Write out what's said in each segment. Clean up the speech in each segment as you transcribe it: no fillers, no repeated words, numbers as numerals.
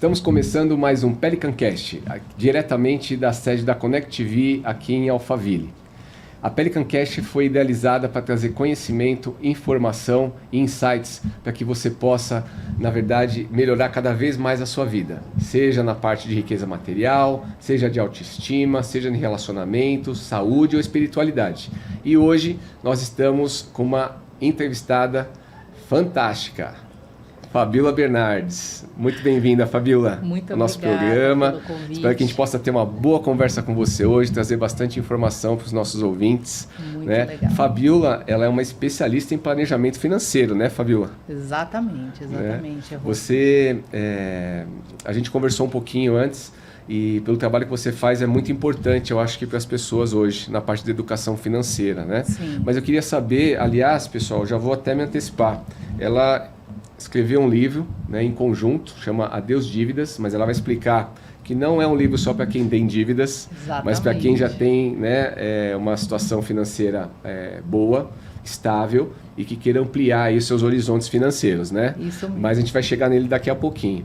Estamos começando mais um Pelican Cast, diretamente da sede da Connect TV aqui em Alphaville. A Pelican Cast foi idealizada para trazer conhecimento, informação e insights para que você possa, na verdade, melhorar cada vez mais a sua vida. Seja na parte de riqueza material, seja de autoestima, seja em relacionamentos, saúde ou espiritualidade. E hoje nós estamos com uma entrevistada fantástica. Fabiola Bernardes. Muito bem-vinda, Fabiola, Muito ao nosso obrigada programa. pelo convite. Espero que a gente possa ter uma boa conversa com você hoje, trazer bastante informação para os nossos ouvintes. Muito né? legal. Fabiola, ela é uma especialista em planejamento financeiro, né, Fabiola? Exatamente. Você, a gente conversou um pouquinho antes e pelo trabalho que você faz é muito importante, eu acho que para as pessoas hoje, na parte da educação financeira, né? Sim. Mas eu queria saber, aliás, pessoal, já vou até me antecipar, ela escreveu um livro, né, em conjunto, chama Adeus Dívidas, mas ela vai explicar que não é um livro só para quem tem dívidas, Exatamente. mas para quem já tem, né, uma situação financeira boa, estável e que queira ampliar aí os seus horizontes financeiros, né? Isso mesmo. Mas a gente vai chegar nele daqui a pouquinho.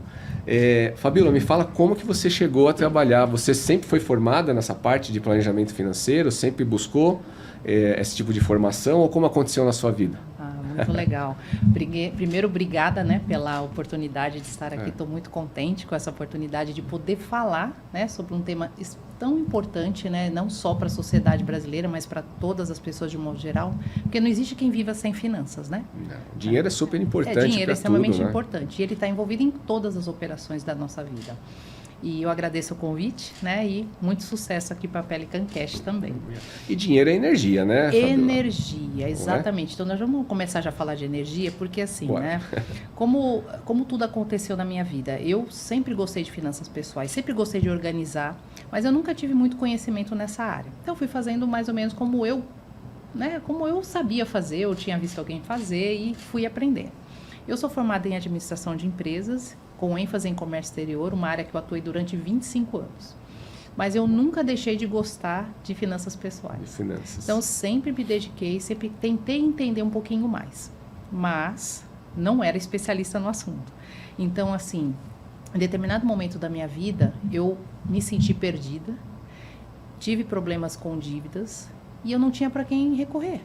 Fabiola, me fala como que você chegou a trabalhar. Você sempre foi formada nessa parte de planejamento financeiro? Sempre buscou esse tipo de formação? Ou como aconteceu na sua vida? Muito legal. Primeiro, obrigada, né, pela oportunidade de estar aqui. Estou muito contente com essa oportunidade de poder falar, né, sobre um tema tão importante, né, não só para a sociedade brasileira, mas para todas as pessoas de um modo geral, porque não existe quem viva sem finanças, né? Não. Dinheiro é super importante. Dinheiro é extremamente tudo, né? importante e ele está envolvido em todas as operações da nossa vida. E eu agradeço o convite, né? E muito sucesso aqui para a Pelican Cast também. E dinheiro é energia, né, Fabiola? Energia, exatamente. Então, nós vamos começar já a falar de energia, porque assim, Bora. né? Como tudo aconteceu na minha vida, eu sempre gostei de finanças pessoais, sempre gostei de organizar, mas eu nunca tive muito conhecimento nessa área. Então, eu fui fazendo mais ou menos como eu sabia fazer, eu tinha visto alguém fazer e fui aprender. Eu sou formada em administração de empresas, com ênfase em comércio exterior, uma área que eu atuei durante 25 anos. Mas eu nunca deixei de gostar de finanças pessoais. De finanças. Então, sempre me dediquei, sempre tentei entender um pouquinho mais. Mas não era especialista no assunto. Então, assim, em determinado momento da minha vida, eu me senti perdida, tive problemas com dívidas e eu não tinha para quem recorrer.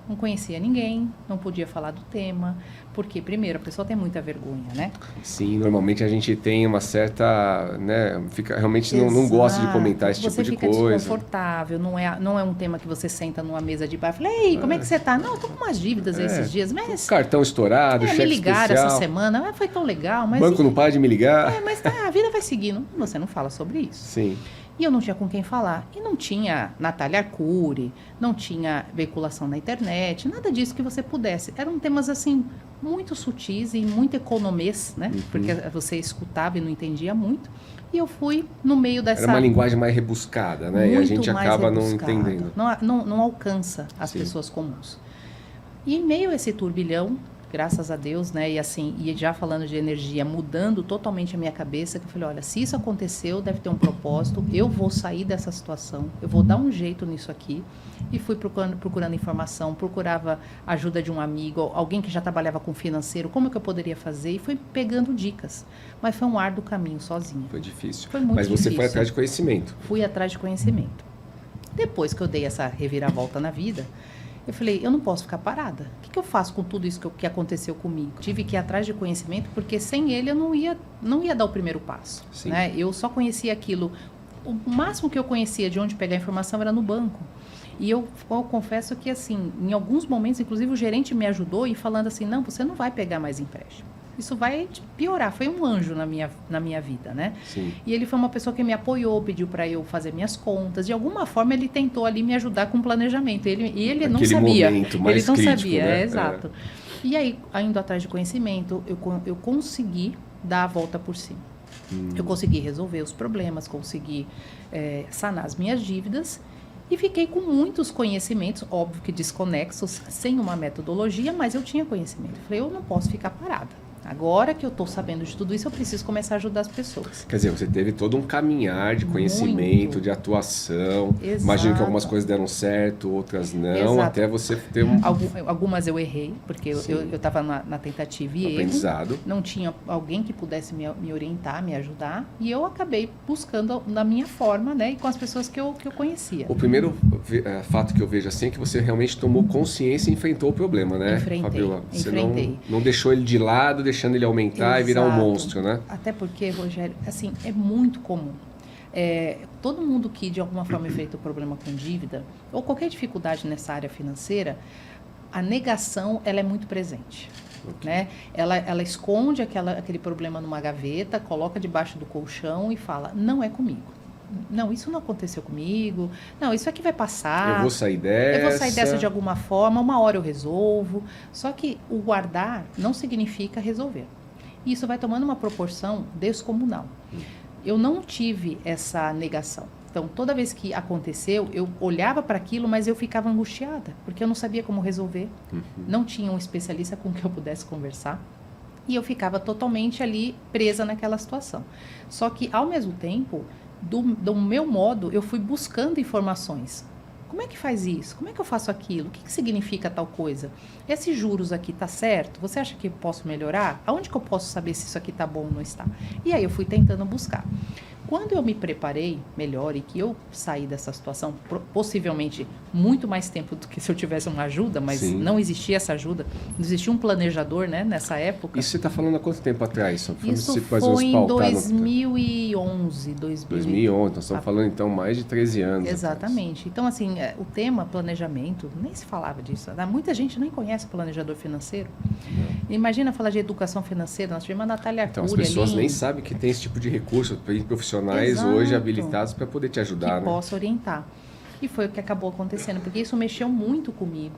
Não conhecia ninguém, não podia falar do tema, porque, primeiro, a pessoa tem muita vergonha, né? Sim, normalmente a gente tem uma certa, né, realmente não gosta de comentar esse tipo de coisa. Você fica desconfortável, não é um tema que você senta numa mesa de bar e fala, ei, como é que você tá? Não, eu tô com umas dívidas esses dias, mas... Cartão estourado, cheque me ligaram especial. essa semana, foi tão legal, mas... Banco não para de me ligar. Mas a vida vai seguindo. Você não fala sobre isso. Sim. E eu não tinha com quem falar. E não tinha Natália Arcuri, não tinha veiculação na internet, nada disso que você pudesse. Eram temas, assim, muito sutis e muito economês, né? Uhum. Porque você escutava e não entendia muito. E eu fui no meio dessa... Era uma linguagem mais rebuscada, né? Muito e a gente acaba não rebuscada. entendendo. Não alcança as pessoas comuns. E em meio a esse turbilhão, graças a Deus, né? E assim, e já falando de energia, mudando totalmente a minha cabeça, que eu falei, olha, se isso aconteceu, deve ter um propósito, eu vou sair dessa situação, eu vou dar um jeito nisso aqui. E fui procurando informação, procurava ajuda de um amigo, alguém que já trabalhava com financeiro, como que eu poderia fazer, e fui pegando dicas. Mas foi um árduo caminho sozinho. Foi difícil. Foi muito difícil. Mas você foi atrás de conhecimento. Fui atrás de conhecimento. Depois que eu dei essa reviravolta na vida, eu falei, eu não posso ficar parada. O que eu faço com tudo isso que aconteceu comigo? Tive que ir atrás de conhecimento, porque sem ele eu não ia dar o primeiro passo. Né? Eu só conhecia aquilo. O máximo que eu conhecia de onde pegar informação era no banco. E eu confesso que, assim, em alguns momentos, inclusive o gerente me ajudou e falando assim, não, você não vai pegar mais empréstimo. Isso vai piorar. Foi um anjo na minha vida, né? Sim. E ele foi uma pessoa que me apoiou, pediu para eu fazer minhas contas. De alguma forma, ele tentou ali me ajudar com o planejamento. Ele não sabia. Momento mais ele não crítico, sabia, né? Exato. E aí, indo atrás de conhecimento, eu consegui dar a volta por cima. Eu consegui resolver os problemas, consegui sanar as minhas dívidas. E fiquei com muitos conhecimentos, óbvio que desconexos, sem uma metodologia, mas eu tinha conhecimento. Falei, eu não posso ficar parada. Agora que eu estou sabendo de tudo isso, eu preciso começar a ajudar as pessoas. Quer dizer, você teve todo um caminhar de conhecimento, de atuação. Exato. Imagino que algumas coisas deram certo, outras não, Exato. até você ter um Algumas eu errei, porque eu estava na tentativa e aprendizado. erro. Não tinha alguém que pudesse me orientar, me ajudar. E eu acabei buscando da minha forma, né? E com as pessoas que eu conhecia. O primeiro fato que eu vejo assim é que você realmente tomou consciência e enfrentou o problema, né, Fabiola? Você não deixou ele de lado, deixando ele aumentar. Exato. E virar um monstro, né? Até porque, Rogério, assim, é muito comum. Todo mundo que de alguma forma enfrenta o problema com dívida ou qualquer dificuldade nessa área financeira, a negação ela é muito presente. Okay. Né? Ela esconde aquele problema numa gaveta, coloca debaixo do colchão e fala, não é comigo. Não, isso não aconteceu comigo. Não, isso aqui vai passar. Eu vou sair dessa de alguma forma. Uma hora eu resolvo. Só que o guardar não significa resolver. Isso vai tomando uma proporção descomunal. Eu não tive essa negação. Então, toda vez que aconteceu, eu olhava para aquilo, mas eu ficava angustiada, porque eu não sabia como resolver. Não tinha um especialista com quem eu pudesse conversar. E eu ficava totalmente ali presa naquela situação. Só que, ao mesmo tempo, do meu modo, eu fui buscando informações. Como é que faz isso? Como é que eu faço aquilo? O que significa tal coisa? Esses juros aqui tá certo? Você acha que eu posso melhorar? Aonde que eu posso saber se isso aqui tá bom ou não está? E aí eu fui tentando buscar. Quando eu me preparei melhor e que eu saí dessa situação, possivelmente muito mais tempo do que se eu tivesse uma ajuda, mas Sim. não existia essa ajuda, não existia um planejador, né, nessa época. Isso você está falando há quanto tempo atrás? Isso foi em 2011. 2011, nós estamos falando então mais de 13 anos. Exatamente. Atrás. Então, assim, o tema planejamento, nem se falava disso. Muita gente nem conhece planejador financeiro. Não. Imagina falar de educação financeira, nós tivemos a Natália Arcuri. Então, as pessoas nem sabem que tem esse tipo de recurso profissional. Exato. Hoje habilitados para poder te ajudar, que possa orientar. E foi o que acabou acontecendo, porque isso mexeu muito comigo.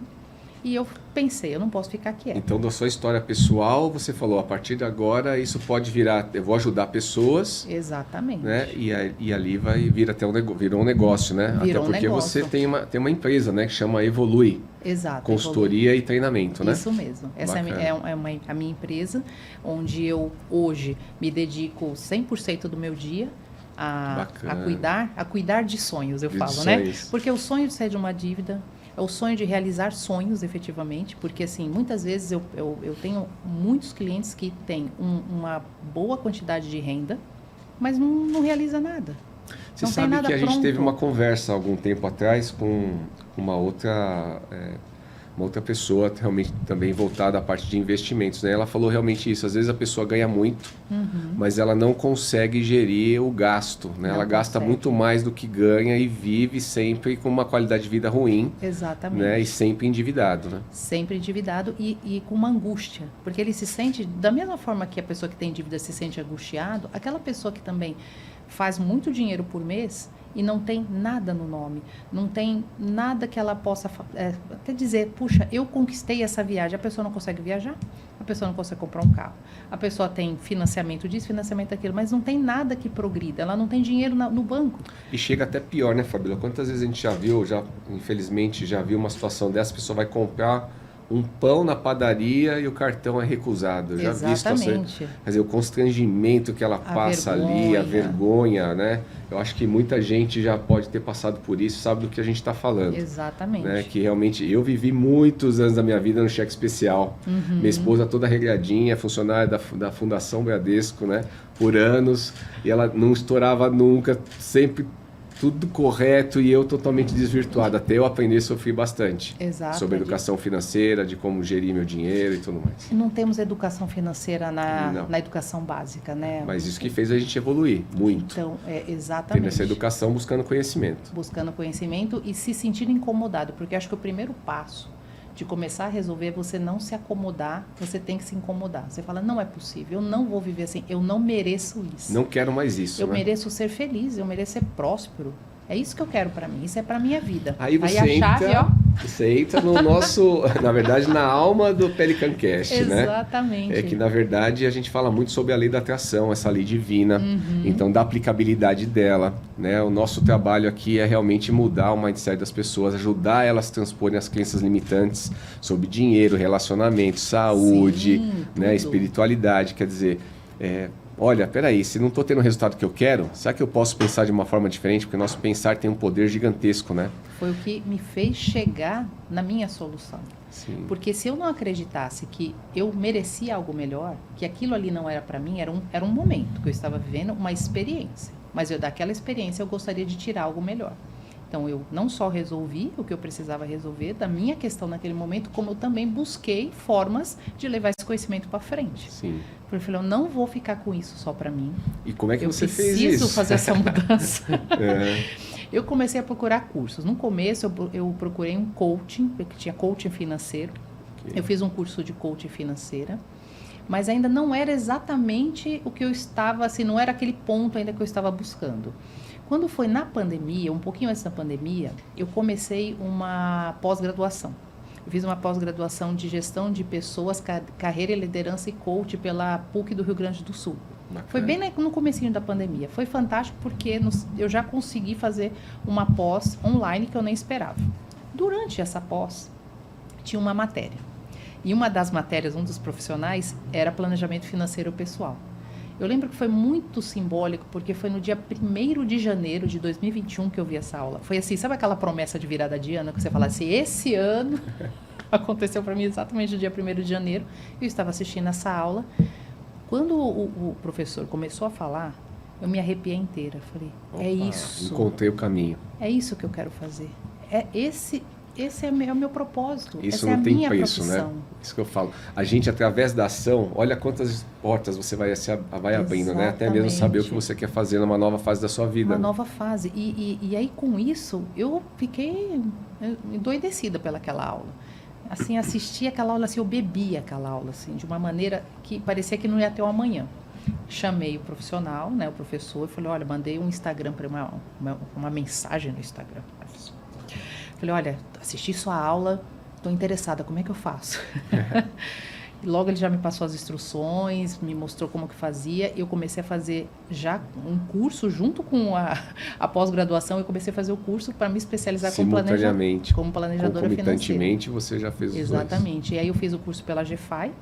E eu pensei, eu não posso ficar quieta. Então, da sua história pessoal, você falou, a partir de agora, isso pode virar, eu vou ajudar pessoas. Exatamente. Né? E ali vir até virou um negócio, né? Virou até porque você tem uma empresa, né, que chama Evolui. Exato. Consultoria e treinamento, né? Isso mesmo. Essa é a minha empresa, onde eu hoje me dedico 100% do meu dia a cuidar de sonhos, eu falo, né? Porque o sonho de sair de uma dívida, é o sonho de realizar sonhos, efetivamente, porque, assim, muitas vezes eu tenho muitos clientes que têm uma boa quantidade de renda, mas não realiza nada. Você sabe que a gente teve uma conversa algum tempo atrás com uma outra pessoa realmente também voltada à parte de investimentos, né? Ela falou realmente isso, às vezes a pessoa ganha muito, mas ela não consegue gerir o gasto, né? Ela gasta muito mais do que ganha e vive sempre com uma qualidade de vida ruim. Exatamente. Né? E sempre endividado, né? Sempre endividado e com uma angústia, porque ele se sente, da mesma forma que a pessoa que tem dívida se sente angustiado, aquela pessoa que também faz muito dinheiro por mês e não tem nada no nome, não tem nada que ela possa até dizer, puxa, eu conquistei essa viagem. A pessoa não consegue viajar, a pessoa não consegue comprar um carro, a pessoa tem financiamento disso, financiamento daquilo, mas não tem nada que progrida, ela não tem dinheiro no banco. E chega até pior, né, Fabíola? Quantas vezes a gente infelizmente já viu uma situação dessa, a pessoa vai comprar um pão na padaria e o cartão é recusado. Eu já vi situação, quer dizer, o constrangimento que ela passa ali, a vergonha, né? Eu acho que muita gente já pode ter passado por isso, sabe do que a gente está falando. Exatamente. Né? Que realmente eu vivi muitos anos da minha vida no cheque especial. Minha esposa toda regradinha, funcionária da Fundação Bradesco, né? Por anos, e ela não estourava nunca, sempre tudo correto e eu totalmente desvirtuado. Até eu aprender a sofrer bastante. Exato. Sobre educação financeira, de como gerir meu dinheiro e tudo mais. Não temos educação financeira na educação básica, né? Mas isso que fez a gente evoluir muito. Então, exatamente. Tendo essa educação buscando conhecimento. Buscando conhecimento e se sentir incomodado, porque eu acho que o primeiro passo de começar a resolver é você não se acomodar, você tem que se incomodar. Você fala, não é possível, eu não vou viver assim, eu não mereço isso. Não quero mais isso, Eu mereço ser feliz, eu mereço ser próspero. É isso que eu quero para mim, isso é para minha vida. Aí você a chave, ó. Você entra no nosso, na verdade, na alma do Pelican Cast, né? Exatamente. É que, na verdade, a gente fala muito sobre a lei da atração, essa lei divina, então da aplicabilidade dela, né? O nosso trabalho aqui é realmente mudar o mindset das pessoas, ajudar elas a transporem as crenças limitantes sobre dinheiro, relacionamento, saúde, Sim, né? Espiritualidade, quer dizer... olha, peraí, se não estou tendo o resultado que eu quero, será que eu posso pensar de uma forma diferente? Porque o nosso pensar tem um poder gigantesco, né? Foi o que me fez chegar na minha solução. Sim. Porque se eu não acreditasse que eu merecia algo melhor, que aquilo ali não era para mim, era um momento que eu estava vivendo, uma experiência. Mas daquela experiência eu gostaria de tirar algo melhor. Então, eu não só resolvi o que eu precisava resolver da minha questão naquele momento, como eu também busquei formas de levar esse conhecimento para frente. Sim. Porque eu falei, eu não vou ficar com isso só para mim. E como é que você fez isso? Eu preciso fazer essa mudança. Eu comecei a procurar cursos. No começo, eu procurei um coaching, porque tinha coaching financeiro. Okay. Eu fiz um curso de coaching financeira. Mas ainda não era exatamente o que eu estava, assim, não era aquele ponto ainda que eu estava buscando. Quando foi na pandemia, um pouquinho antes da pandemia, eu comecei uma pós-graduação. Eu fiz uma pós-graduação de gestão de pessoas, carreira e liderança e coach pela PUC do Rio Grande do Sul. Bacana. Foi bem no comecinho da pandemia. Foi fantástico porque eu já consegui fazer uma pós online que eu nem esperava. Durante essa pós, tinha uma matéria. E uma das matérias, um dos profissionais, era planejamento financeiro pessoal. Eu lembro que foi muito simbólico, porque foi no dia 1º de janeiro de 2021 que eu vi essa aula. Foi assim, sabe aquela promessa de virada de ano, que você fala assim, esse ano aconteceu para mim exatamente no dia 1º de janeiro. Eu estava assistindo essa aula. Quando o professor começou a falar, eu me arrepiei inteira. Falei, é isso. Encontrei o caminho. É isso que eu quero fazer. Esse é o meu propósito. Isso essa não é a tem minha preço, profissão. né? Isso que eu falo. A gente, através da ação, olha quantas portas você vai abrindo, né? Até mesmo saber o que você quer fazer numa nova fase da sua vida. Uma nova fase. E aí, com isso, eu fiquei endoidecida pelaquela aula. Assim, assisti aquela aula, assim, eu bebi aquela aula, assim, de uma maneira que parecia que não ia ter o amanhã. Chamei o profissional, né, o professor, e falei, olha, mandei um Instagram para uma mensagem no Instagram. Falei, olha, assisti sua aula, estou interessada, como é que eu faço? E logo ele já me passou as instruções, me mostrou como que fazia. Eu comecei a fazer já um curso junto com a pós-graduação. Eu comecei a fazer o curso para me especializar como planejadora financeira. Concomitantemente, você já fez os dois. Exatamente. E aí eu fiz o curso pela GFI.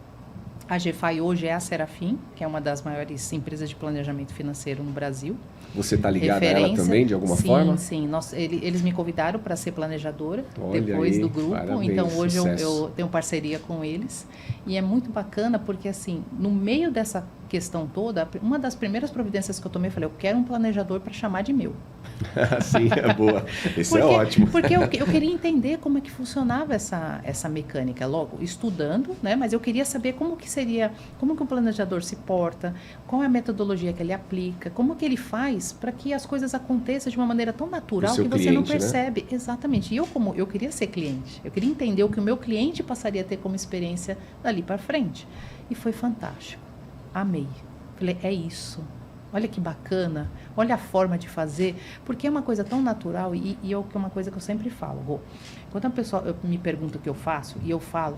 A GFI hoje é a Serafim, que é uma das maiores empresas de planejamento financeiro no Brasil. Você está ligada a ela também, de alguma forma? Sim, sim. Eles me convidaram para ser planejadora depois do grupo. Parabéns, então, hoje sucesso. eu tenho parceria com eles. E é muito bacana porque, assim, no meio dessa questão toda, uma das primeiras providências que eu tomei, eu falei, eu quero um planejador para chamar de meu. Sim, é boa. Isso é ótimo. Porque eu queria entender como é que funcionava essa mecânica, logo estudando, né? Mas eu queria saber como que o planejador se porta, qual é a metodologia que ele aplica, como que ele faz para que as coisas aconteçam de uma maneira tão natural que você não percebe. Né? Exatamente. E eu queria ser cliente, eu queria entender o que o meu cliente passaria a ter como experiência dali para frente. E foi fantástico. Amei. Falei, é isso. Olha que bacana, olha a forma de fazer, porque é uma coisa tão natural e é uma coisa que eu sempre falo, Rô. Quando a pessoa me pergunta o que eu faço, e eu falo,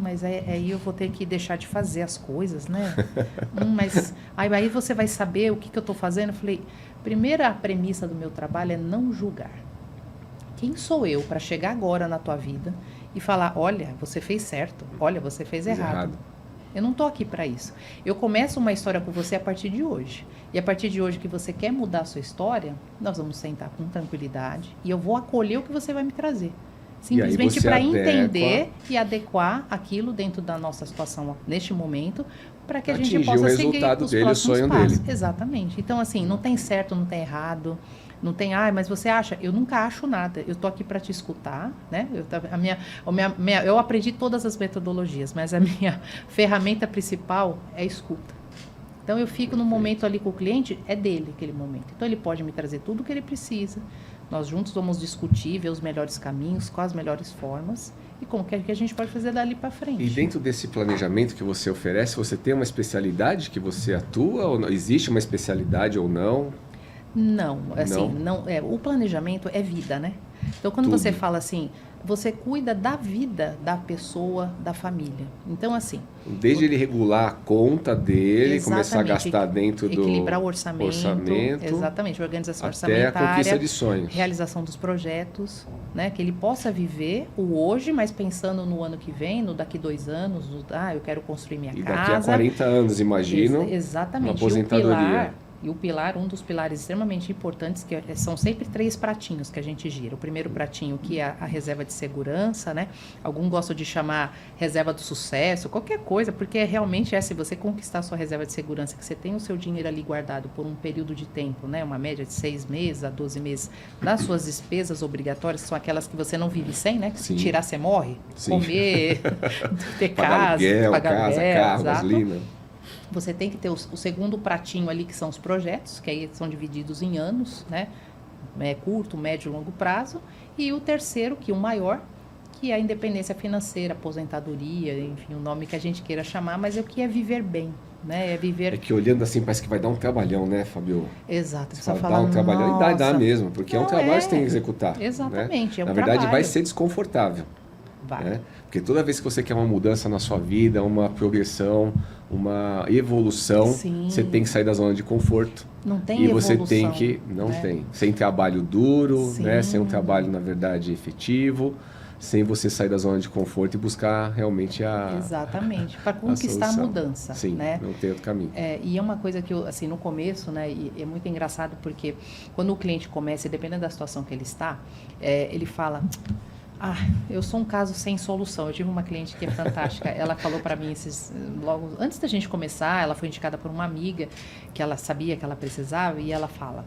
mas aí eu vou ter que deixar de fazer as coisas, né? Mas aí você vai saber o que eu estou fazendo. Eu falei, primeira premissa do meu trabalho é não julgar. Quem sou eu para chegar agora na tua vida e falar, olha, você fez certo, olha, você fez errado. Eu não estou aqui para isso. Eu começo uma história com você a partir de hoje. E a partir de hoje que você quer mudar a sua história, nós vamos sentar com tranquilidade e eu vou acolher o que você vai me trazer. Simplesmente para entender e adequar aquilo dentro da nossa situação neste momento, para que a gente possa seguir os próximos passos. Exatamente. Então, assim, não tem certo, não tem errado. Não tem, mas você acha? Eu nunca acho nada. Eu estou aqui para te escutar, né? Eu aprendi todas as metodologias, mas a minha ferramenta principal é a escuta. Então, eu fico no momento ali com o cliente, é dele aquele momento. Então, ele pode me trazer tudo o que ele precisa. Nós juntos vamos discutir, ver os melhores caminhos, quais as melhores formas e como que a gente pode fazer dali para frente. E dentro desse planejamento que você oferece, você tem uma especialidade que você atua? Ou não? Existe uma especialidade ou não? Não, assim, Não? o planejamento é vida, né? Então, quando Tudo. você fala assim, você cuida da vida da pessoa, da família. Então, assim... Desde ele regular a conta dele, começar a gastar dentro do equilibrar o orçamento. Exatamente, organização até orçamentária. A conquista de sonhos. Realização dos projetos, né? Que ele possa viver o hoje, mas pensando no ano que vem, no daqui 2 anos, eu quero construir minha casa. E daqui a 40 anos, imagino, exatamente. uma aposentadoria. E o pilar, um dos pilares extremamente importantes, que são sempre 3 pratinhos que a gente gira. O primeiro pratinho, que é a reserva de segurança, né? Alguns gostam de chamar reserva do sucesso, qualquer coisa, porque realmente se você conquistar a sua reserva de segurança, que você tem o seu dinheiro ali guardado por um período de tempo, né? Uma média de 6 meses a 12 meses, das suas despesas obrigatórias, que são aquelas que você não vive sem, né? Que se tirar, você morre. Sim. Comer, ter pagar casa, carro, gasolina. Você tem que ter o segundo pratinho ali, que são os projetos, que aí são divididos em anos, né? Curto, médio e longo prazo. E o terceiro, que é o maior, que é a independência financeira, aposentadoria, enfim, o nome que a gente queira chamar, mas é o que é viver bem, né? É viver... É que olhando assim parece que vai dar um trabalhão, né, Fabio? Exato. Você vai dar um trabalhão e dá mesmo, porque é um trabalho que você tem que executar. Exatamente, né? Na verdade, trabalho. vai ser desconfortável. Vai. Né? Porque toda vez que você quer uma mudança na sua vida, uma progressão, uma evolução, Sim. você tem que sair da zona de conforto. Não tem e evolução. você tem que... Não né? tem. Sem trabalho duro, Sim. né? Sem um trabalho, na verdade, efetivo, sem você sair da zona de conforto e buscar realmente Exatamente. Para conquistar a mudança. Sim, né? não tem outro caminho. E é uma coisa que, assim, no começo, né, e é muito engraçado porque quando o cliente começa, e dependendo da situação que ele está, ele fala... eu sou um caso sem solução. Eu tive uma cliente que é fantástica. Ela falou para mim logo antes da gente começar, ela foi indicada por uma amiga que ela sabia que ela precisava e ela fala: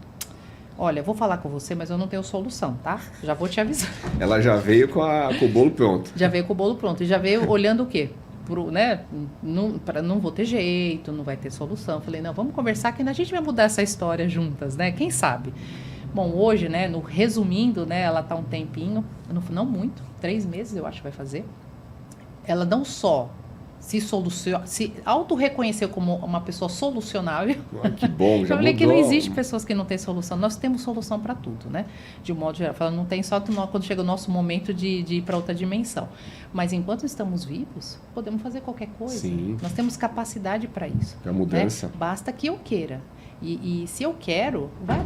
olha, eu vou falar com você, mas eu não tenho solução, tá? Já vou te avisar. Ela já veio com o bolo pronto. Já veio com o bolo pronto. E já veio olhando o quê? Né? Não vou ter jeito, não vai ter solução. Eu falei, não, vamos conversar que a gente vai mudar essa história juntas, né? Quem sabe? Bom, hoje, né, resumindo, né, ela está um tempinho, não muito, 3 meses eu acho que vai fazer. Ela não só se auto-reconheceu como uma pessoa solucionável. Que bom, já Eu falei mudou. que não existe pessoas que não têm solução. Nós temos solução para tudo, né? De um modo geral. Falando, não tem só quando chega o nosso momento de ir para outra dimensão. Mas enquanto estamos vivos, podemos fazer qualquer coisa. Sim. Nós temos capacidade para isso. Para mudança. Né? Basta que eu queira. E se eu quero, vai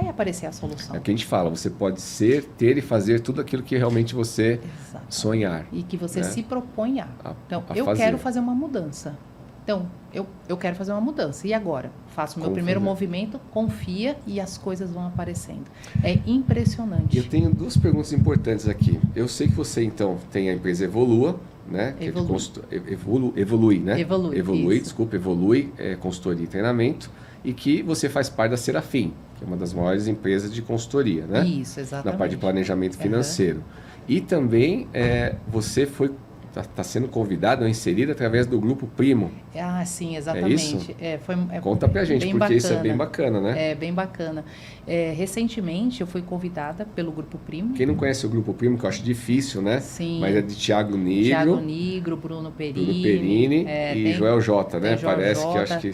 aparecer a solução. É o que a gente fala, você pode ser, ter e fazer tudo aquilo que realmente você sonhar. E que você né? se propõe a. Então, eu fazer. quero fazer uma mudança. Então, eu quero fazer uma mudança. E agora? Faço o meu primeiro movimento, confia e as coisas vão aparecendo. É impressionante. E eu tenho 2 perguntas importantes aqui. Eu sei que você, então, tem a empresa Evolua, né? Evolui, né? Evolui, consultoria e treinamento. E que você faz parte da Serafim, que é uma das maiores empresas de consultoria, né? Isso, exatamente. Na parte de planejamento financeiro. E também você está sendo convidado ou inserido através do Grupo Primo. Sim, exatamente. É isso? Conta pra gente, porque isso é bem bacana, né? É bem bacana. Recentemente eu fui convidada pelo Grupo Primo. Quem não conhece o Grupo Primo, que eu acho difícil, né? Sim. Mas é de Thiago Nigro, Bruno Perini e Joel J, né? Parece que eu acho que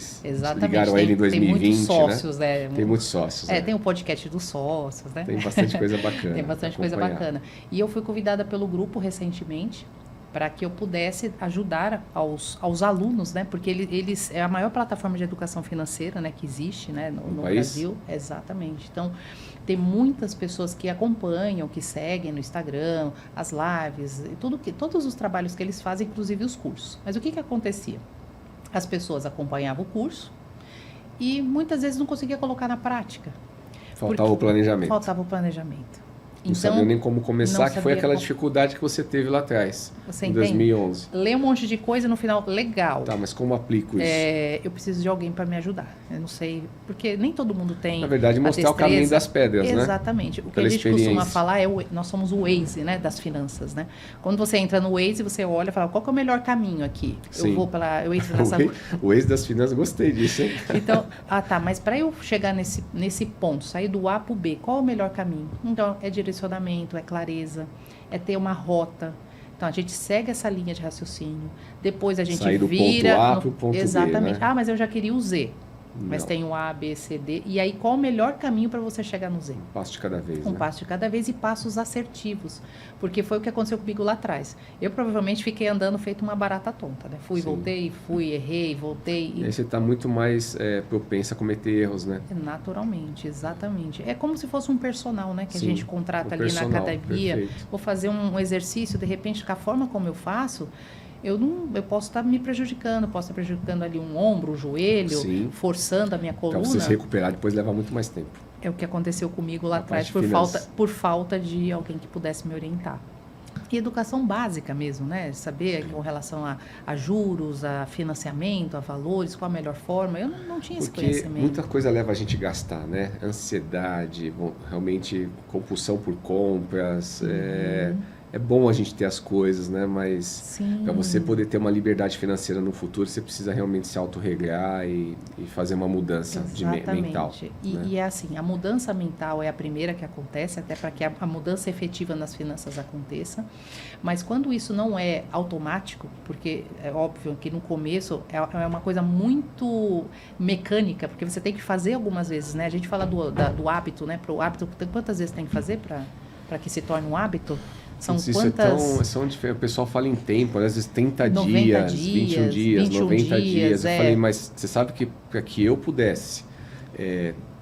ligaram a ele em 2020, tem muitos sócios, né? Tem muitos sócios. Tem o podcast dos sócios, né? Tem bastante coisa bacana. Tem bastante coisa bacana. E eu fui convidada pelo grupo recentemente para que eu pudesse ajudar aos alunos, né? Porque eles é a maior plataforma de educação financeira, né, que existe, né, no Brasil. Exatamente. Então, tem muitas pessoas que acompanham, que seguem no Instagram, as lives, todos os trabalhos que eles fazem, inclusive os cursos. Mas o que acontecia? As pessoas acompanhavam o curso e muitas vezes não conseguia colocar na prática. Faltava o planejamento. Faltava o planejamento. Não sabia nem como começar, que foi aquela dificuldade que você teve lá atrás, em 2011. Lê um monte de coisa e no final, legal. Tá, mas como aplico isso? Eu preciso de alguém para me ajudar. Eu não sei, porque nem todo mundo tem. Na verdade, mostrar o caminho das pedras, né? Exatamente. O que a gente costuma falar nós somos o Waze, né, das finanças, né? Quando você entra no Waze, você olha e fala, qual que é o melhor caminho aqui? Sim. Eu entro nessa... O Waze das finanças, gostei disso, hein? Então, mas para eu chegar nesse ponto, sair do A para o B, qual é o melhor caminho? Então, é direcionamento, é clareza, é ter uma rota. Então, a gente segue essa linha de raciocínio. Depois a gente sair do vira... ponto A para o ponto exatamente. B, né? Mas eu já queria o Z. mas Não. tem o A, B, C, D. E aí, qual o melhor caminho para você chegar no Z? Um passo de cada vez, Um né? passo de cada vez e passos assertivos. Porque foi o que aconteceu comigo lá atrás. Eu provavelmente fiquei andando feito uma barata tonta, né? Fui, Sim. voltei, fui, errei, voltei. E aí você está muito mais propensa a cometer erros, né? Naturalmente, exatamente. É como se fosse um personal, né? Que Sim, a gente contrata um ali na personal, academia. perfeito. Vou fazer um exercício, de repente, com a forma como eu faço, eu posso estar me prejudicando, posso estar prejudicando ali um ombro, um joelho, Sim. forçando a minha Para coluna. você se recuperar, depois leva muito mais tempo. É o que aconteceu comigo lá A atrás, parte de por falta de alguém que pudesse me orientar. E educação básica mesmo, né? Saber com relação a juros, a financiamento, a valores, qual a melhor forma. Eu não tinha esse Porque conhecimento. muita coisa leva a gente a gastar, né? Ansiedade, realmente compulsão por compras. É bom a gente ter as coisas, né? Mas para você poder ter uma liberdade financeira no futuro, você precisa realmente se autorregrar e fazer uma mudança mental. E é assim, a mudança mental é a primeira que acontece, até para que a mudança efetiva nas finanças aconteça. Mas quando isso não é automático, porque é óbvio que no começo é uma coisa muito mecânica, porque você tem que fazer algumas vezes, né? A gente fala do hábito, né? Para o hábito, quantas vezes tem que fazer para que se torne um hábito? São isso quantas... são diferentes. O pessoal fala em tempo, às vezes 30 90 dias, 21 dias, 90 dias. Eu falei, mas você sabe que para que eu pudesse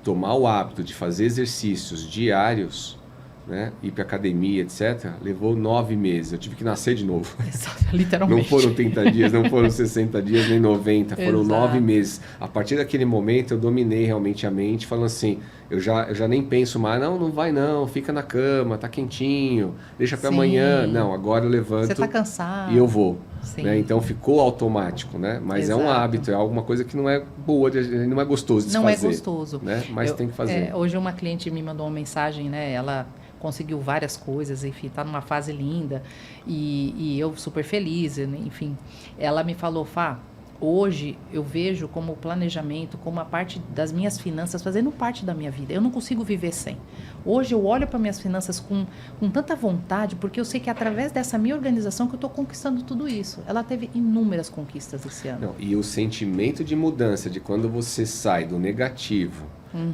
tomar o hábito de fazer exercícios diários, né, ir para academia, etc., levou 9 meses. Eu tive que nascer de novo. Exato, literalmente. Não foram 30 dias, não foram 60 dias, nem 90, foram Exato. 9 meses. A partir daquele momento, eu dominei realmente a mente, falando assim, eu já nem penso mais, não vai não, fica na cama, tá quentinho, deixa para amanhã. Não, agora eu levanto. Você tá cansado. E eu vou. Sim. Né? Então ficou automático, né? Mas Exato. é um hábito, é alguma coisa que não é boa, não é gostoso de se fazer. Não é gostoso. Né? Mas tem que fazer. Hoje uma cliente me mandou uma mensagem, né? Ela conseguiu várias coisas, enfim, tá numa fase linda e eu super feliz, enfim. Ela me falou, Fá, hoje eu vejo como o planejamento, como a parte das minhas finanças fazendo parte da minha vida. Eu não consigo viver sem. Hoje eu olho para minhas finanças com tanta vontade, porque eu sei que é através dessa minha organização que eu estou conquistando tudo isso. Ela teve inúmeras conquistas esse ano. Não, e o sentimento de mudança, de quando você sai do negativo,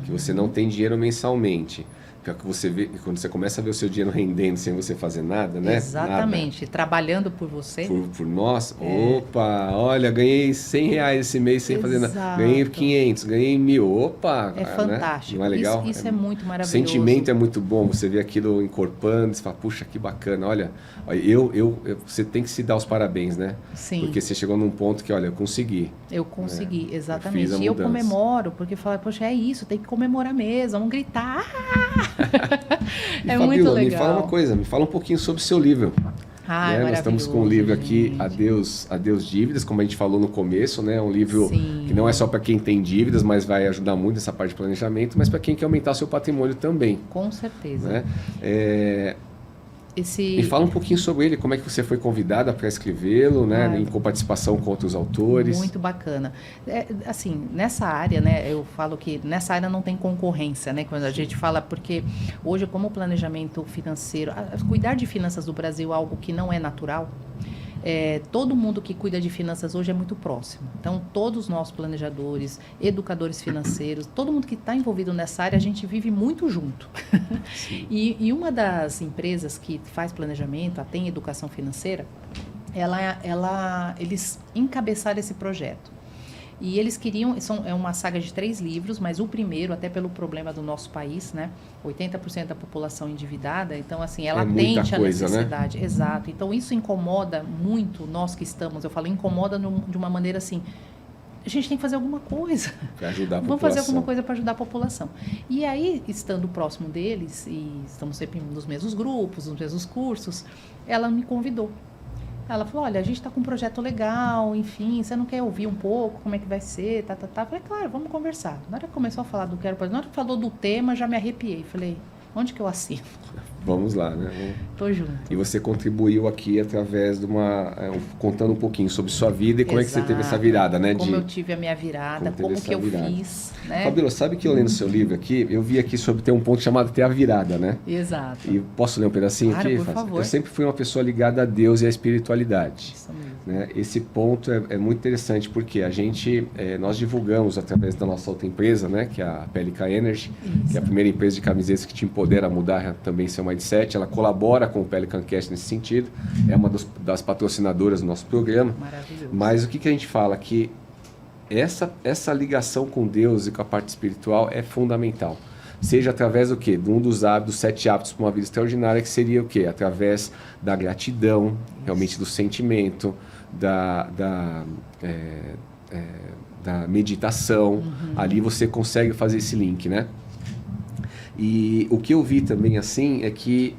que você não tem dinheiro mensalmente, que você vê, quando você começa a ver o seu dinheiro rendendo sem você fazer nada, né? Exatamente. Nada. Trabalhando por você. Por nós. Opa, olha, ganhei R$100 esse mês sem fazer nada. Ganhei 500, ganhei 1.000. Opa! É fantástico. Né? Não é legal? Isso é muito maravilhoso. O sentimento é muito bom. Você vê aquilo encorpando, você fala, puxa, que bacana. Olha, você tem que se dar os parabéns, né? Sim. Porque você chegou num ponto que, olha, eu consegui. Eu consegui, exatamente. Eu e eu comemoro, porque falo, poxa, é isso, tem que comemorar mesmo, vamos gritar. E, é Fabíola, muito legal. me fala uma coisa, me fala um pouquinho sobre o seu livro. Né? Nós estamos com um livro aqui, Adeus Dívidas, como a gente falou no começo, né? Um livro que não é só para quem tem dívidas, mas vai ajudar muito nessa parte de planejamento, mas para quem quer aumentar seu patrimônio também. Com certeza. Né? Me fala um pouquinho sobre ele, como é que você foi convidada para escrevê-lo, né? Em coparticipação com outros autores. Muito bacana. Assim, nessa área, né? Eu falo que nessa área não tem concorrência, né? Quando a gente fala, porque hoje, como o planejamento financeiro, cuidar de finanças do Brasil é algo que não é natural. Todo mundo que cuida de finanças hoje é muito próximo. Então, todos nós planejadores, educadores financeiros, todo mundo que está envolvido nessa área, a gente vive muito junto. E uma das empresas que faz planejamento, a Tem Educação Financeira, eles encabeçaram esse projeto. E eles queriam, é uma saga de 3 livros, mas o primeiro, até pelo problema do nosso país, né? 80% da população endividada, então assim, ela atende a necessidade. Né? Exato. Então isso incomoda muito nós que estamos, eu falo, incomoda de uma maneira assim, a gente tem que fazer alguma coisa. Para ajudar a população. Vamos fazer alguma coisa para ajudar a população. E aí, estando próximo deles, e estamos sempre nos mesmos grupos, nos mesmos cursos, ela me convidou. Ela falou, olha, a gente está com um projeto legal, enfim, você não quer ouvir um pouco como é que vai ser, tá. Eu falei, claro, vamos conversar. Na hora que começou a falar do na hora que falou do tema, já me arrepiei. Falei, onde que eu assino? Vamos lá, né? Tô junto. E você contribuiu aqui através de contando um pouquinho sobre sua vida e como é que você teve essa virada, né? Como eu tive a minha virada, como que eu fiz, né? Fabíola, sabe que eu lendo seu livro aqui, eu vi aqui sobre ter um ponto chamado ter a virada, né? Exato. E posso ler um pedacinho claro, aqui? Por favor. Eu sempre fui uma pessoa ligada a Deus e à espiritualidade. Isso mesmo. Né? Esse ponto é muito interessante porque nós divulgamos através da nossa outra empresa, né? Que é a Pelican Energy, que é a primeira empresa de camisetas que te empodera a mudar também seu mindset. Ela colabora com o Pelican Cast nesse sentido, é uma das patrocinadoras do nosso programa. Maravilhoso. Mas o que a gente fala? Que essa ligação com Deus e com a parte espiritual é fundamental. Seja através do quê? De um dos hábitos, 7 hábitos para uma vida extraordinária, que seria o quê? Através da gratidão, realmente do sentimento, da meditação. Ali você consegue fazer esse link, né? E o que eu vi também assim é que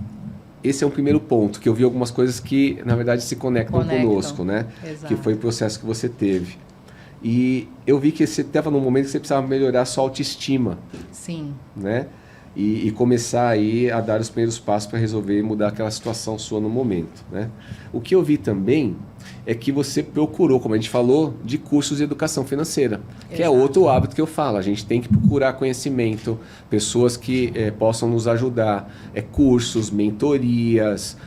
esse é um primeiro ponto, que eu vi algumas coisas que na verdade se conectam conosco, né? Exato. Que foi o processo que você teve. E eu vi que você estava num momento que você precisava melhorar a sua autoestima. Sim. Né? E começar aí a dar os primeiros passos para resolver e mudar aquela situação sua no momento, né? O que eu vi também é que você procurou, como a gente falou, de cursos de educação financeira, que é outro hábito que eu falo. A gente tem que procurar conhecimento, pessoas que possam nos ajudar, cursos, mentorias,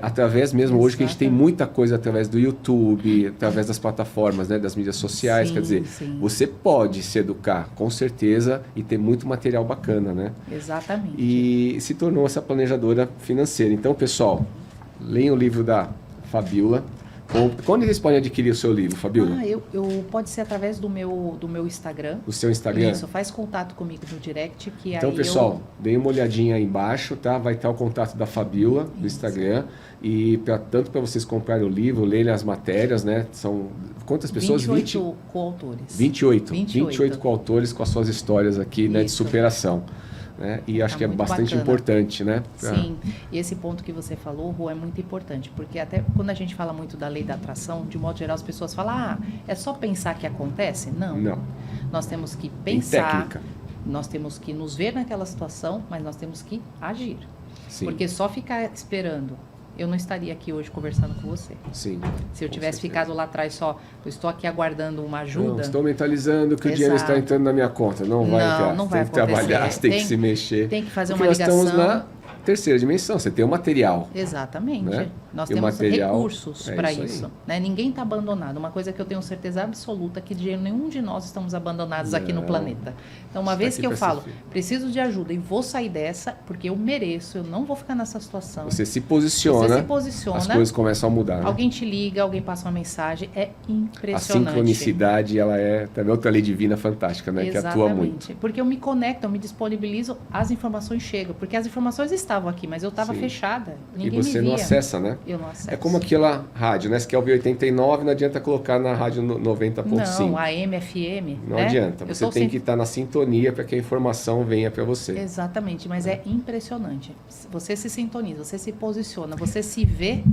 através mesmo hoje que a gente tem muita coisa através do YouTube, através das plataformas, né, das mídias sociais. Sim, quer dizer, você pode se educar, com certeza, e ter muito material bacana, né? Exatamente. E se tornou essa planejadora financeira. Então, pessoal, leiam o livro da Fabíola. Quando eles podem adquirir o seu livro, Fabíola? Pode ser através do meu Instagram. O seu Instagram? Isso, faz contato comigo no direct. Que então, aí pessoal, deem uma olhadinha aí embaixo, tá? Vai estar o contato da Fabíola no Instagram. E tanto para vocês comprarem o livro, lerem as matérias, né? São quantas pessoas? 28 coautores. 28 coautores com as suas histórias aqui, né, de superação. Né? E acho que é bastante importante, né? Sim, e esse ponto que você falou, Rô, é muito importante, porque até quando a gente fala muito da lei da atração, de modo geral as pessoas falam, é só pensar que acontece? Não. Nós temos que pensar, nós temos que nos ver naquela situação, mas nós temos que agir. Sim. Porque só ficar esperando, eu não estaria aqui hoje conversando com você. Sim. Se eu tivesse ficado lá atrás só, eu estou aqui aguardando uma ajuda. Não, estou mentalizando que o dinheiro está entrando na minha conta. Não vai entrar. Não vai acontecer. Tem que trabalhar, você tem que se mexer. Tem que fazer porque uma ligação. Nós estamos na terceira dimensão, você tem o material. Exatamente. Né? Nós e temos recursos para isso. Né? Ninguém está abandonado. Uma coisa que eu tenho certeza absoluta que nenhum de nós estamos abandonados aqui no planeta. Então, uma vez que eu falo, preciso de ajuda e vou sair dessa, porque eu mereço, eu não vou ficar nessa situação. Você se posiciona, as coisas começam a mudar. Né? Alguém te liga, alguém passa uma mensagem, é impressionante. A sincronicidade, ela é também outra lei divina fantástica, né? Exatamente. Que atua muito. Porque eu me conecto, eu me disponibilizo, as informações chegam. Porque as informações estavam aqui, mas eu estava fechada. Ninguém e você me via. não acessa, né? Eu não acesso. É como aquela rádio, né? Se quer ouvir 89, não adianta colocar na rádio 90.5. Não, AM, FM. Não adianta. Você tem que estar na sintonia para que a informação venha para você. Exatamente, mas é impressionante. Você se sintoniza, você se posiciona, você se vê,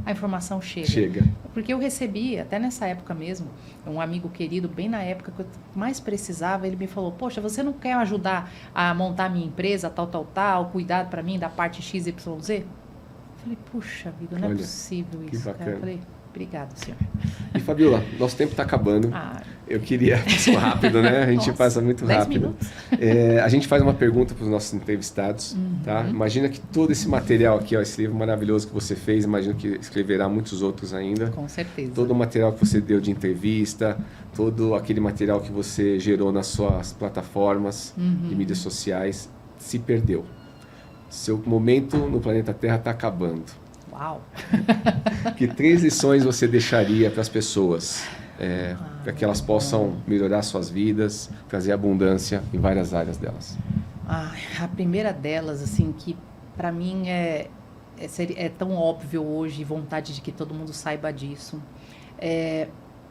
a informação chega. Porque eu recebi, até nessa época mesmo, um amigo querido, bem na época que eu mais precisava, ele me falou, poxa, você não quer ajudar a montar minha empresa, tal, cuidar para mim da parte XYZ? Eu falei, puxa vida, não é possível isso. Cara. Eu falei, obrigado, senhor. E Fabíola, nosso tempo está acabando. Eu queria, passou rápido, né? A gente passa muito 10 rápido. minutos. A gente faz uma pergunta para os nossos entrevistados, tá? Imagina que todo esse material aqui, ó, esse livro maravilhoso que você fez, imagino que escreverá muitos outros ainda. Com certeza. Todo o material que você deu de entrevista, todo aquele material que você gerou nas suas plataformas de mídias sociais, se perdeu. Seu momento no planeta Terra está acabando. Uau! Que 3 lições você deixaria para as pessoas? Para que elas possam melhorar suas vidas, trazer abundância em várias áreas delas. A primeira delas, assim, que para mim é tão óbvio hoje, vontade de que todo mundo saiba disso,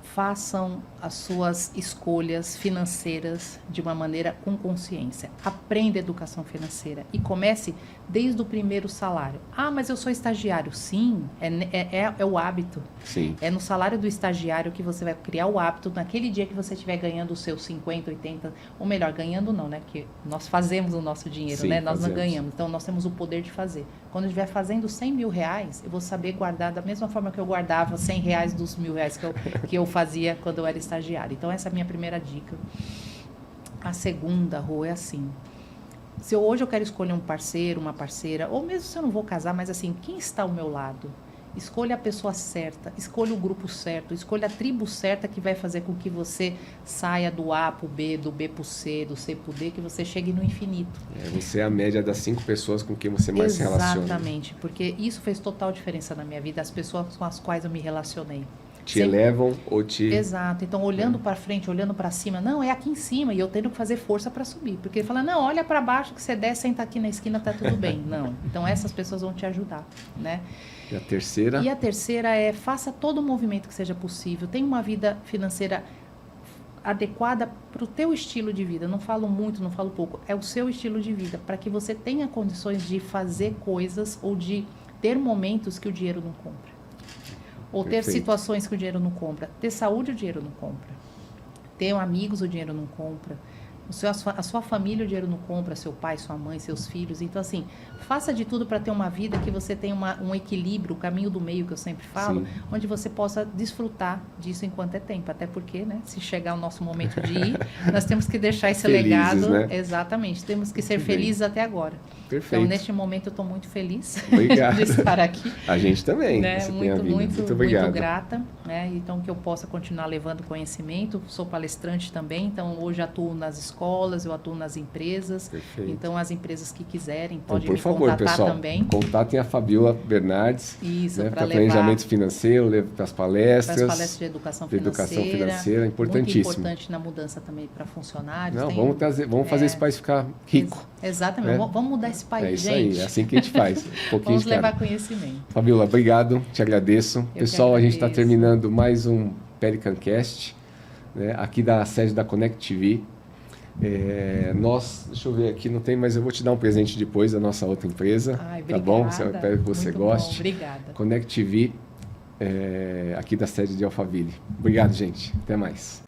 façam as suas escolhas financeiras de uma maneira com consciência. Aprenda educação financeira e comece desde o primeiro salário. Ah, mas eu sou estagiário. Sim, é o hábito. Sim. É no salário do estagiário que você vai criar o hábito naquele dia que você estiver ganhando os seus 50, 80, ou melhor, ganhando não, né? Que nós fazemos o nosso dinheiro, Sim, né? Nós fazemos. não ganhamos. Então, nós temos o poder de fazer. Quando eu estiver fazendo 100 mil reais, eu vou saber guardar da mesma forma que eu guardava 100 reais dos 1.000 reais que eu fazia quando eu era estagiário. Então, essa é a minha primeira dica. A segunda, Rô, é assim. Se hoje eu quero escolher um parceiro, uma parceira, ou mesmo se eu não vou casar, mas assim, quem está ao meu lado? Escolha a pessoa certa, escolha o grupo certo, escolha a tribo certa que vai fazer com que você saia do A para o B, do B para o C, do C para o D, que você chegue no infinito. Você é a média das 5 pessoas com quem você mais se relaciona. Exatamente, porque isso fez total diferença na minha vida, as pessoas com as quais eu me relacionei. Te elevam ou te... Exato. Então, olhando para frente, olhando para cima, não, é aqui em cima, e eu tendo que fazer força para subir. Porque ele fala, não, olha para baixo que você desce, senta aqui na esquina, tá tudo bem. Não. Então, essas pessoas vão te ajudar, né? E a terceira? E a terceira é, faça todo o movimento que seja possível. Tenha uma vida financeira adequada para o teu estilo de vida. Não falo muito, não falo pouco. É o seu estilo de vida, para que você tenha condições de fazer coisas ou de ter momentos que o dinheiro não compra. Ou ter Perfeito. situações que o dinheiro não compra. Ter saúde, o dinheiro não compra. Ter amigos, o dinheiro não compra. A sua família, o dinheiro não compra. Seu pai, sua mãe, seus filhos. Então, assim, faça de tudo para ter uma vida que você tenha um equilíbrio, o caminho do meio que eu sempre falo, Sim. onde você possa desfrutar disso enquanto é tempo. Até porque, né, se chegar o nosso momento de ir, nós temos que deixar esse Felizes, legado. né? Exatamente. Temos que ser Muito bem. felizes até agora. Perfeito. Então, neste momento, eu estou muito feliz Obrigado. de estar aqui. A gente também. Né? Você tenha vindo. Muito obrigado. grata, né? Então que eu possa continuar levando conhecimento. Sou palestrante também, então hoje atuo nas escolas, eu atuo nas empresas. Perfeito. Então as empresas que quiserem Então, podem por me favor, contatar pessoal, também. contatem a Fabiola Bernardes. Isso, Né, para para levar planejamento financeiro, para as palestras. para as palestras de educação financeira. Importantíssimo. Muito importante na mudança também para funcionários. Não, vamos fazer esse país ficar rico. Exatamente, né? Vamos mudar esse país, É isso gente. aí, é assim que a gente faz. Um pouquinho Vamos de levar cada. conhecimento. Fabiola, obrigado, te agradeço. que Pessoal, a gente está agradeço. terminando mais um Pelican Cast, né, aqui da sede da Connect TV. Deixa eu ver aqui, não tem, mas eu vou te dar um presente depois da nossa outra empresa. Ai, tá bom? Espero que você Muito goste. Bom, obrigada. Connect TV, aqui da sede de Alphaville. Obrigado, gente. Até mais.